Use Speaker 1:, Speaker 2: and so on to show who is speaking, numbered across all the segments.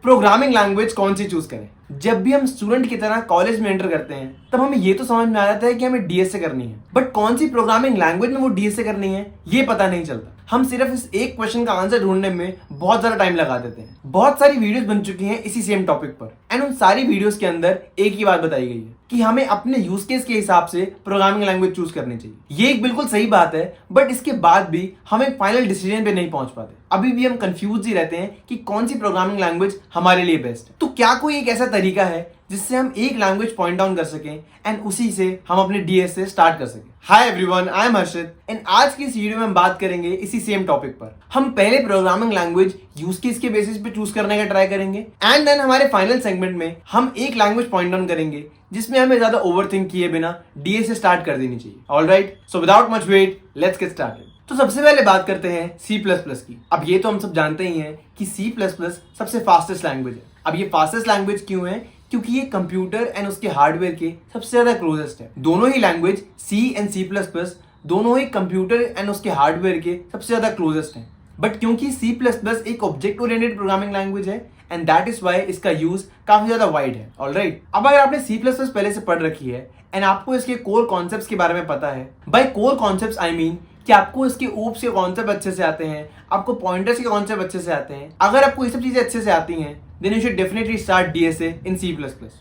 Speaker 1: Programming language कौन सी choose करें। जब भी हम स्टूडेंट की तरह कॉलेज में एंटर करते हैं तब हमें ये तो समझ में आ जाता है कि हमें डीएसए करनी है, बट कौन सी प्रोग्रामिंग लैंग्वेज में वो डीएसए करनी है ये पता नहीं चलता। हम सिर्फ इस एक क्वेश्चन का आंसर ढूंढने में बहुत ज्यादा टाइम लगा देते हैं। बहुत सारी वीडियोस बन चुकी हैं इसी सेम टॉपिक पर एंड उन सारी वीडियोस के अंदर एक ही बात बताई गई है कि हमें अपने यूज केस के हिसाब से प्रोग्रामिंग लैंग्वेज चूज करनी चाहिए। ये एक बिल्कुल सही बात है, बट इसके बाद भी हम एक फाइनल डिसीजन पे नहीं पहुंच पाते। अभी भी हम कंफ्यूज ही रहते हैं कि कौन सी प्रोग्रामिंग लैंग्वेज हमारे लिए बेस्ट है। तो क्या कोई एक ऐसा तरीका है जिससे हम एक लैंग्वेज पॉइंट डाउन कर सकें एंड उसी से हम अपने डीएसए स्टार्ट कर सकें। Hi everyone, I am Harshit and आज की इस वीडियो में हम बात करेंगे इसी सेम टॉपिक पर। हम पहले प्रोग्रामिंग लैंग्वेज यूज केस के बेसिस पे चूज करने का ट्राई करेंगे एंड देन हमारे फाइनल सेगमेंट में हम एक लैंग्वेज पॉइंट डाउन करेंगे जिसमें हमें ज्यादा ओवरथिंक किए बिना डीएसए स्टार्ट कर देनी चाहिए। Alright, so without much wait let's get started. तो सबसे पहले बात करते हैं C++ की। अब ये तो हम सब जानते ही हैं कि C++ सबसे फास्टेस्ट लैंग्वेज है। अब ये फास्टेस्ट लैंग्वेज क्यों है? क्योंकि ये कंप्यूटर एंड उसके हार्डवेयर के सबसे ज्यादा क्लोजेस्ट है। दोनों ही लैंग्वेज C एंड C++ दोनों ही कंप्यूटर एंड उसके हार्डवेयर के सबसे ज्यादा क्लोजेस्ट हैं। बट क्योंकि C++ एक ऑब्जेक्ट ओरिएंटेड प्रोग्रामिंग लैंग्वेज है एंड दैट इज वाई इसका यूज काफी ज्यादा वाइड है। ऑलराइट, अब अगर आपने C++ पहले से पढ़ रखी है एंड आपको इसके कोर कॉन्सेप्ट्स के बारे में पता है, by core concepts I mean कि आपको इसके ऊप्स के कॉन्सेप्ट अच्छे से आते हैं, आपको पॉइंटर्स के कॉन्सेप्ट अच्छे से आते हैं। अगर आपको ये सब चीजें अच्छे से आती हैं then you should definitely start DSA in C++।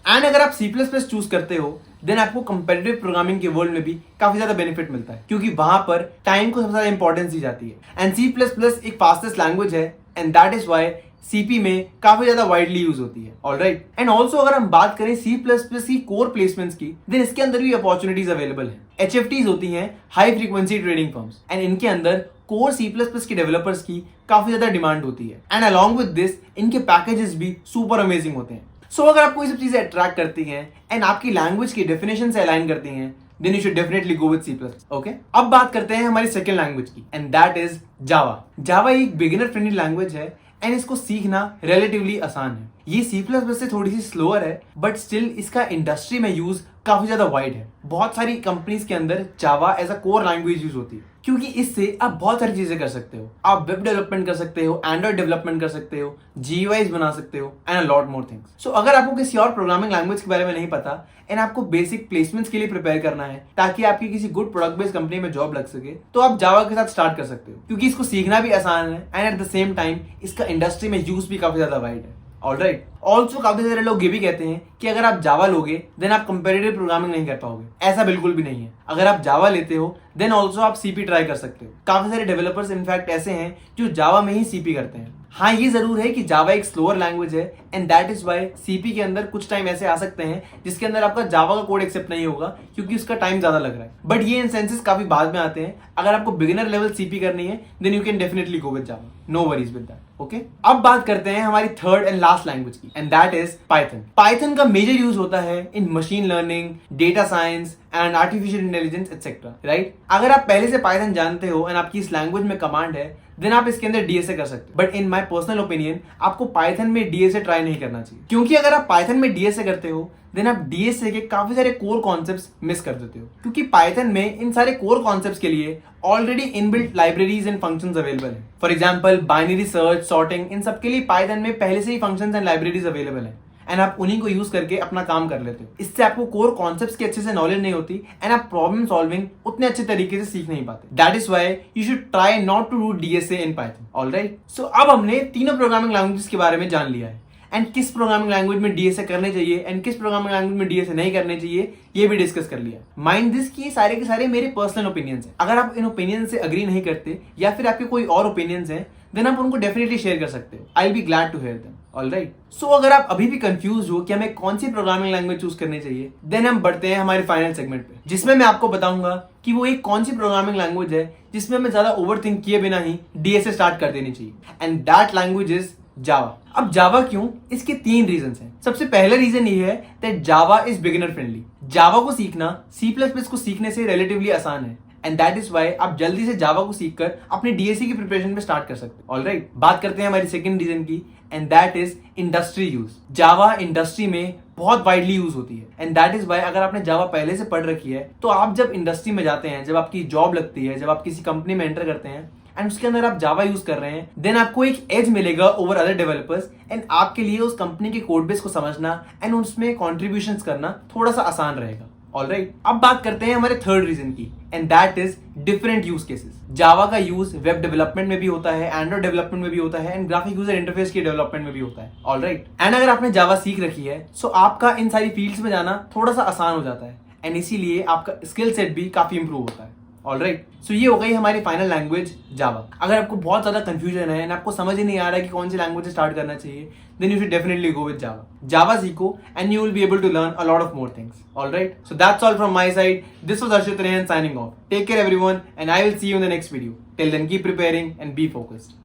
Speaker 1: And अगर आप C++ चूज करते हो देन आपको कंपेटिटिव प्रोग्रामिंग के वर्ल्ड में भी काफी ज्यादा बेनिफिट मिलता है, क्योंकि वहां पर टाइम को सबसे ज्यादा इंपॉर्टेंस दी जाती है एंड C++ एक फास्टेस्ट लैंग्वेज है and that is why CP में काफी ज्यादा वाइडली यूज होती है। ऑलराइट, एंड ऑल्सो अगर हम बात करें C++ की कोर प्लेसमेंट्स की देन इसके अंदर भी अपॉर्चुनिटीज अवेलेबल है। HFTs होती हैं high frequency trading firms and इनके अंदर कोर C++ के डेवलपर्स की काफी ज्यादा डिमांड होती है एंड अलॉन्ग विद दिस इनके पैकेजेस भी सुपर अमेजिंग होते हैं। सो अगर आपको ये सब चीजें अट्रैक्ट करती हैं एंड आपकी लैंग्वेज की डेफिनेशन से अलाइन करती हैं then you should definitely go with C++. Okay? अब बात करते हैं हमारी सेकंड लैंग्वेज की and that is Java. Java एक बिगिनर फ्रेंडली लैंग्वेज है एंड इसको सीखना रिलेटिवली आसान है। ये C++ से थोड़ी सी स्लोअर है बट स्टिल इसका इंडस्ट्री में यूज काफी ज्यादा वाइड है। बहुत सारी कंपनीज के अंदर Java as a core language use होती है क्योंकि इससे आप बहुत सारी चीजें कर सकते हो। आप वेब डेवलपमेंट कर सकते हो, एंड्रॉइड डेवलपमेंट कर सकते हो, GUIs बना सकते हो and a lot more things. So अगर आपको किसी और प्रोग्रामिंग लैंग्वेज के बारे में नहीं पता एंड आपको बेसिक प्लेसमेंट्स के लिए प्रिपेयर करना है ताकि आपकी किसी गुड प्रोडक्ट बेस्ड कंपनी में जॉब लग सके तो आप जावा के साथ स्टार्ट कर सकते हो, क्योंकि इसको सीखना भी आसान है and at the same time इसका इंडस्ट्री में यूज भी काफी ज्यादा वाइड है। ऑलराइट, ऑल्सो काफी सारे लोग ये भी कहते हैं कि अगर आप जावा लोगे देन आप कंपेटिटिव प्रोग्रामिंग नहीं कर पाओगे। ऐसा बिल्कुल भी नहीं है। अगर आप जावा लेते हो देन ऑल्सो आप सीपी ट्राई कर सकते हो। काफी सारे डेवलपर्स इनफैक्ट ऐसे हैं जो जावा में ही सीपी करते हैं। हाँ, ये जरूर है कि जावा एक स्लोअर लैंग्वेज है and that is why CP के अंदर कुछ टाइम ऐसे आ सकते हैं जिसके अंदर आपका जावा का कोड एक्सेप्ट नहीं होगा क्योंकि उसका टाइम ज्यादा लग रहा है। बट ये इंसेंसेस काफी बाद में आते हैं। अगर आपको बिगिनर लेवल सीपी करनी है then you can definitely go with Java, no worries with that. Okay, अब बात करते हैं हमारी थर्ड एंड लास्ट लैंग्वेज की and that is Python. Python का मेजर यूज होता है in machine learning, data science and artificial intelligence etcetera. Right, अगर आप पहले से पाइथन जानते हो एंड आपकी इस लैंग्वेज में कमांड है देन आप इसके अंदर डीएसए कर सकते हो। But in my personal opinion आपको पाइथन में डीएसए ट्राई नहीं करना चाहिए, क्योंकि अगर आप पाइथन में डीएसए करते हो देन आप डीएसए के काफी सारे कोर कॉन्सेप्ट्स मिस कर देते हो, क्योंकि पाइथन में इन सारे कोर कॉन्सेप्ट्स के लिए already inbuilt libraries and functions available है। For example binary search, sorting, इन सब के लिए पाइथन में पहले से ही फंक्शंस एंड लाइब्रेरीज अवेलेबल है एंड आप उन्हीं को यूज करके अपना काम कर लेते हो। इससे आपको कोर कॉन्सेप्ट्स की अच्छे से नॉलेज नहीं होती एंड आप प्रॉब्लम सॉल्विंग उतने अच्छे तरीके से सीख नहीं पाते। That is why you should try not to do DSA in Python. Alright, so अब हमने तीनों प्रोग्रामिंग लैंग्वेजेस के बारे में जान लिया है एंड किस प्रोग्रामिंग लैंग्वेज में डीएसए करने चाहिए एंड किस प्रोग्रामिंग लैंग्वेज में डीएसए नहीं करने चाहिए ये भी डिस्कस कर लिया। माइंड दिस कि सारे के सारे मेरे पर्सनल ओपिनियंस हैं। अगर आप इन ओपिनियन से अग्री नहीं करते या फिर आपके कोई और ओपिनियंस हैं देन आप उनको डेफिनेटली शेयर कर सकते हो। I will be glad to hear them. Alright, so अगर आप अभी भी कंफ्यूज हो कि हमें कौन सी प्रोग्रामिंग लैंग्वेज चूज करनी चाहिए देन हम बढ़ते हैं हमारे फाइनल सेगमेंट पे, जिसमें मैं आपको बताऊंगा कि वो एक कौन सी प्रोग्रामिंग लैंग्वेज है जिसमें हमें ज्यादा ओवरथिंक किए बिना ही डीएसए स्टार्ट कर देनी चाहिए and that language is Java. अब जावा क्यों? इसके तीन रीजंस हैं। सबसे पहला रीजन ये है that Java is beginner friendly. Java को सीखना C++ को सीखने से रिलेटिवली आसान है एंड दैट इज वाई आप जल्दी से जावा को सीखकर अपने डीएसए की प्रिपरेशन में स्टार्ट कर सकते हो। ऑलराइट, बात करते हैं हमारी सेकंड रीजन की and that is industry use. Java industry में बहुत वाइडली यूज होती है एंड दैट इज वाई अगर आपने जावा पहले से पढ़ रखी है तो आप जब इंडस्ट्री में जाते हैं, जब आपकी जॉब लगती है, जब आप किसी कंपनी में एंटर करते हैं एंड उसके अंदर आप जावा यूज कर रहे हैं, देन आपको एक एज मिलेगा ओवर अदर डेवलपर्स एंड आपके लिए उस कंपनी के कोड बेस को समझना एंड उसमें कॉन्ट्रीब्यूशंस करना थोड़ा सा आसान रहेगा। ऑलराइट, अब बात करते हैं हमारे थर्ड रीजन की, and that is different use cases. Java का यूज वेब डेवलपमेंट में भी होता है, एंड्रॉइड डेवलपमेंट में भी होता है, एंड ग्राफिक यूजर इंटरफेस के डेवलपमेंट में भी होता है। ऑलराइट, एंड अगर आपने जावा सीख रखी है सो आपका इन सारी फील्ड्स में जाना थोड़ा सा आसान हो जाता है, एंड इसीलिए आपका स्किल सेट भी काफी इंप्रूव होता है। ऑलराइट, सो ये हो गई हमारी फाइनल लैंग्वेज जावा। अगर आपको बहुत ज्यादा कंफ्यूजन है एंड आपको समझ ही नहीं आ रहा है कि कौन सी लैंग्वेज स्टार्ट करना चाहिए, then you should definitely go with Java. Java सीखो and you will be able to learn a lot of more things. Alright, so that's all from my side. This was Arshit Rehan signing off. Take care everyone and I will see you in the next video. Till then, keep preparing and be focused.